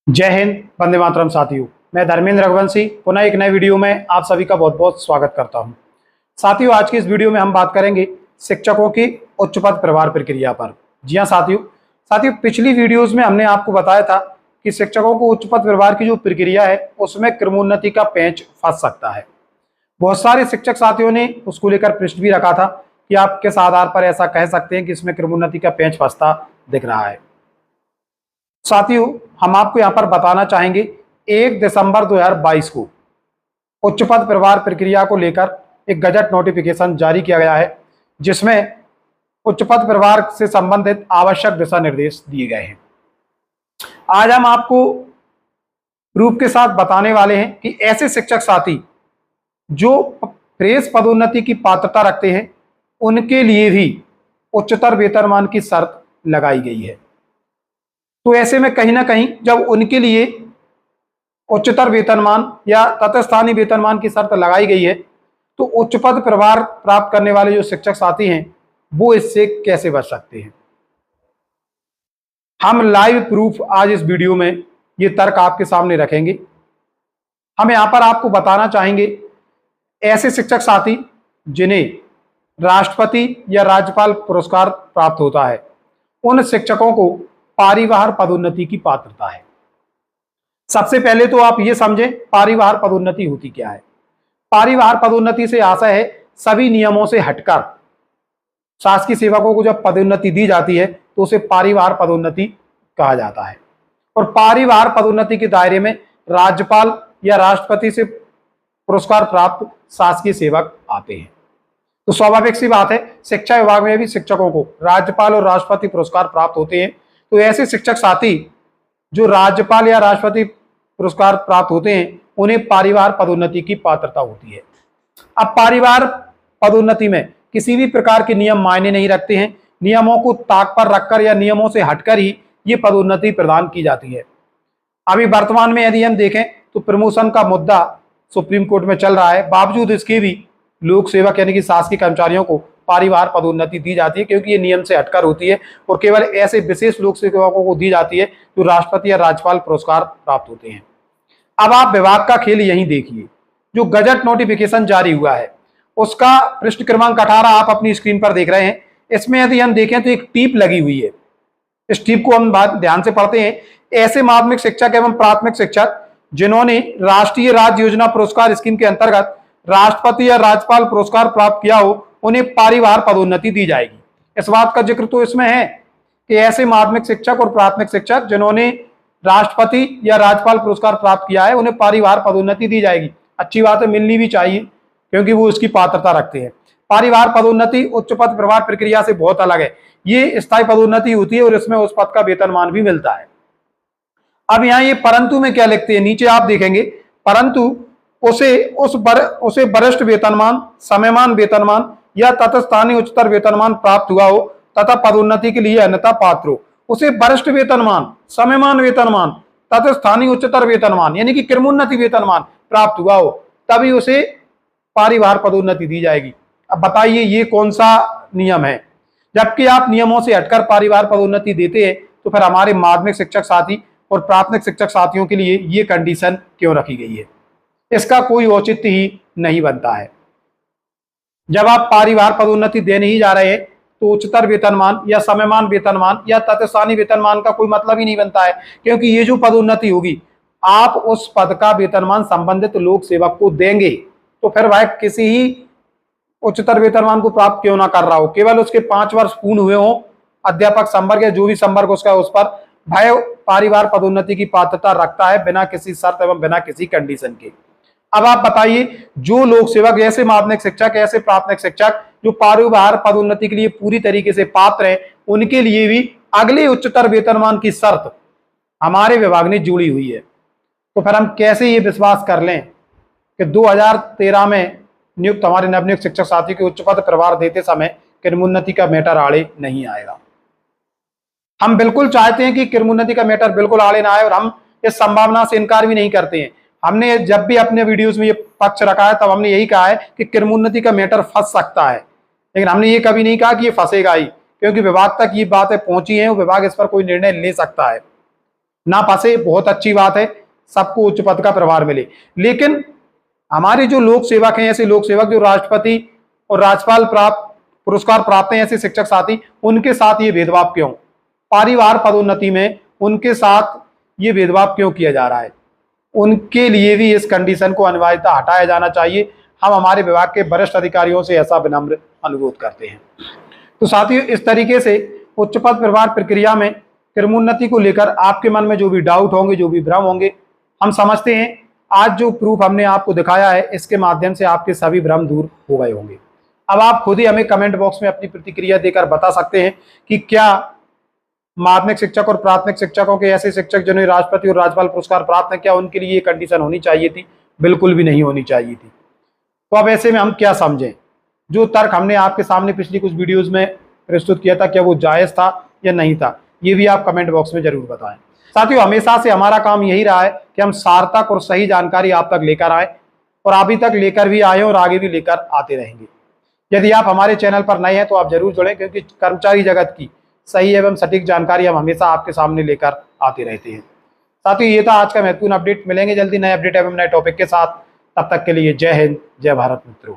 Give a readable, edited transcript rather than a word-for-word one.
जय हिंद, वंदे मातरम। साथियों, मैं धर्मेंद्र रघुवंशी पुनः एक नए वीडियो में आप सभी का बहुत बहुत स्वागत करता हूं। साथियों, आज की इस वीडियो में हम बात करेंगे शिक्षकों की उच्च पद प्रभार प्रक्रिया पर। जी हां साथियों, पिछली वीडियोस में हमने आपको बताया था कि शिक्षकों को उच्च पद प्रभार की जो प्रक्रिया है उसमें क्रमोन्नति का पेंच फंस सकता है। बहुत सारे शिक्षक साथियों ने उसको लेकर प्रश्न भी रखा था कि आप किस आधार पर ऐसा कह सकते हैं कि इसमें क्रमोन्नति का पेंच फंसता दिख रहा है। साथियों, हम आपको यहां पर बताना चाहेंगे 1 दिसंबर 2022 को उच्च पद प्रभार प्रक्रिया को लेकर एक गजट नोटिफिकेशन जारी किया गया है, जिसमें उच्च पद प्रभार से संबंधित आवश्यक दिशा निर्देश दिए गए हैं। आज हम आपको प्रूफ के साथ बताने वाले हैं कि ऐसे शिक्षक साथी जो फ्रेश पदोन्नति की पात्रता रखते हैं उनके लिए भी उच्चतर वेतनमान की शर्त लगाई गई है। तो ऐसे में कहीं ना कहीं जब उनके लिए उच्चतर वेतनमान या तत्स्थानीय वेतनमान की शर्त लगाई गई है तो उच्च पद प्रभार प्राप्त करने वाले जो शिक्षक साथी हैं वो इससे कैसे बच सकते हैं। हम लाइव प्रूफ आज इस वीडियो में ये तर्क आपके सामने रखेंगे। हम यहां पर आपको बताना चाहेंगे ऐसे शिक्षक साथी जिन्हें राष्ट्रपति या राज्यपाल पुरस्कार प्राप्त होता है उन शिक्षकों को पारिवार पदोन्नति की पात्रता है। सबसे पहले तो आप ये समझें पारिवार पदोन्नति होती क्या है। पारिवार पदोन्नति से आशय है सभी नियमों से हटकर शासकीय सेवकों को जब पदोन्नति दी जाती है तो उसे पारिवार पदोन्नति कहा जाता है। और पारिवार पदोन्नति के दायरे में राज्यपाल या राष्ट्रपति से पुरस्कार प्राप्त शासकीय सेवक आते हैं। तो स्वाभाविक सी बात है शिक्षा विभाग में भी शिक्षकों को राज्यपाल और राष्ट्रपति पुरस्कार प्राप्त होते हैं। तो ऐसे शिक्षक साथी जो राज्यपाल या राष्ट्रपति पुरस्कार प्राप्त होते हैं उन्हें पारिवार पदोन्नति की पात्रता होती है। अब पारिवार पदोन्नति में किसी भी प्रकार के नियम मायने नहीं रखते हैं। नियमों को ताक पर रखकर या नियमों से हटकर ही ये पदोन्नति प्रदान की जाती है। अभी वर्तमान में यदि हम देखें तो प्रमोशन का मुद्दा सुप्रीम कोर्ट में चल रहा है, बावजूद इसके भी लोक सेवक यानी कि शासकीय कर्मचारियों को पारिवार पदोन्नति दी जाती है, क्योंकि ये नियम से हटकर होती है और केवल ऐसे विशेष लोक सेवकों को दी जाती है जो राष्ट्रपति या राज्यपाल पुरस्कार प्राप्त होते हैं। अब आप विभाग का खेल यहीं देखिए। जो गजट नोटिफिकेशन जारी हुआ है उसका पृष्ठ क्रमांक 18 आप अपनी स्क्रीन पर देख रहे हैं। इसमें यदि हम देखें तो एक टीप लगी हुई है। इस टीप को हम ध्यान से पढ़ते हैं। ऐसे माध्यमिक शिक्षक एवं प्राथमिक शिक्षक जिन्होंने राष्ट्रीय राज्य योजना पुरस्कार स्कीम के अंतर्गत राष्ट्रपति या राज्यपाल पुरस्कार प्राप्त किया हो उन्हें पारिवार पदोन्नति दी जाएगी। इस बात का जिक्र तो इसमें है कि ऐसे माध्यमिक शिक्षक और प्राथमिक शिक्षक जिन्होंने राष्ट्रपति या राज्यपाल पुरस्कार प्राप्त किया है उन्हें पारिवार पदोन्नति दी जाएगी। अच्छी बात है, मिलनी भी चाहिए क्योंकि वो इसकी पात्रता रखते हैं। पारिवार पदोन्नति उच्च पद प्रभार प्रक्रिया से बहुत अलग है। ये स्थायी पदोन्नति होती है और इसमें उस पद का वेतनमान भी मिलता है। अब यहाँ ये परंतु में क्या लिखते हैं, नीचे आप देखेंगे परंतु उसे वरिष्ठ वेतनमान, समयमान वेतनमान या तत्स्थानीय उच्चतर वेतनमान प्राप्त हुआ हो तथा पदोन्नति के लिए अन्यथा पात्र हो। उसे वरिष्ठ वेतनमान, समयमान वेतनमान, तत्स्थानीय उच्चतर वेतनमान यानी कि क्रमोन्नति वेतनमान प्राप्त हुआ हो तभी उसे पारिवार पदोन्नति दी जाएगी। अब बताइए ये कौन सा नियम है। जबकि आप नियमों से हटकर पारिवार पदोन्नति देते हैं तो फिर हमारे माध्यमिक शिक्षक साथी और प्राथमिक शिक्षक साथियों के लिए ये कंडीशन क्यों रखी गई है, इसका कोई औचित्य ही नहीं बनता है। जब आप पारिवार पदोन्नति देने ही जा रहे हैं तो उच्चतर वेतनमान या समयमान वेतनमान या तत्स्थानीय वेतनमान का कोई मतलब ही नहीं बनता है, क्योंकि ये जो पदोन्नति होगी आप उस पद का वेतनमान संबंधित लोक सेवक को देंगे तो फिर वह किसी ही उच्चतर वेतनमान को प्राप्त क्यों ना कर रहा हो, केवल उसके 5 वर्ष पूर्ण हुए हो अध्यापक संवर्ग या जो भी संवर्ग उसका उस पर भय पारिवार पदोन्नति की पात्रता रखता है बिना किसी शर्त एवं बिना किसी कंडीशन के। अब आप बताइए जो लोक सेवक ऐसे माध्यमिक शिक्षक, ऐसे प्राथमिक शिक्षक जो पारिवार पदोन्नति के लिए पूरी तरीके से पात्र हैं उनके लिए भी अगले उच्चतर वेतनमान की शर्त हमारे विभाग ने जोड़ी हुई है। तो फिर हम कैसे ये विश्वास कर लें कि 2013 में नियुक्त हमारे नवनियुक्त शिक्षक साथी के उच्च पद प्रभार देते समय क्रमोन्नति का मैटर आड़े नहीं आएगा। हम बिल्कुल चाहते हैं कि क्रमोन्नति का मैटर बिल्कुल आड़े ना आए और हम इस संभावना से इनकार भी नहीं करते हैं। हमने जब भी अपने वीडियोस में ये पक्ष रखा है तब हमने यही कहा है कि क्रमोन्नति का मैटर फंस सकता है, लेकिन हमने ये कभी नहीं कहा कि ये फंसेगा ही, क्योंकि विभाग तक ये बातें पहुंची हैं और विभाग इस पर कोई निर्णय ले सकता है। ना फंसे, बहुत अच्छी बात है, सबको उच्च पद का प्रभार मिले। लेकिन हमारे जो लोक सेवक हैं, ऐसे लोक सेवक जो राष्ट्रपति और राज्यपाल प्राप्त पुरस्कार प्राप्त हैं, ऐसे शिक्षक साथी, उनके साथ ये भेदभाव क्यों? परिवार पदोन्नति में उनके साथ ये भेदभाव क्यों किया जा रहा है? उनके लिए भी इस कंडीशन को अनिवार्यता हटाया जाना चाहिए। हम हमारे विभाग के वरिष्ठ अधिकारियों से ऐसा विनम्र अनुरोध करते हैं। तो साथियों, इस तरीके से उच्च पद प्रभार प्रक्रिया में क्रमोन्नति को लेकर आपके मन में जो भी डाउट होंगे, जो भी भ्रम होंगे, हम समझते हैं आज जो प्रूफ हमने आपको दिखाया है, इसके माध्यम से आपके सभी भ्रम दूर हो गए होंगे। अब आप खुद ही हमें कमेंट बॉक्स में अपनी प्रतिक्रिया देकर बता सकते हैं कि क्या माध्यमिक शिक्षक और प्राथमिक शिक्षकों के ऐसे शिक्षक जिन्हें राष्ट्रपति और राज्यपाल पुरस्कार प्राप्त है, क्या उनके लिए ये कंडीशन होनी चाहिए थी? बिल्कुल भी नहीं होनी चाहिए थी। तो अब ऐसे में हम क्या समझें? जो तर्क हमने आपके सामने पिछली कुछ वीडियोज में प्रस्तुत किया था, क्या वो जायज था या नहीं था? ये भी आप कमेंट बॉक्स में जरूर बताएं। साथियों, हमेशा से हमारा काम यही रहा है कि हम सार्थक और सही जानकारी आप तक लेकर आए, और अभी तक लेकर भी आए और आगे भी लेकर आते रहेंगे। यदि आप हमारे चैनल पर नए हैं तो आप जरूर जुड़ें, क्योंकि कर्मचारी जगत की सही एवं सटीक जानकारी हम हमेशा आपके सामने लेकर आते रहते हैं। साथियों, ये था आज का महत्वपूर्ण अपडेट। मिलेंगे जल्दी नए अपडेट एवं नए टॉपिक के साथ। तब तक के लिए जय हिंद, जय भारत मित्रों।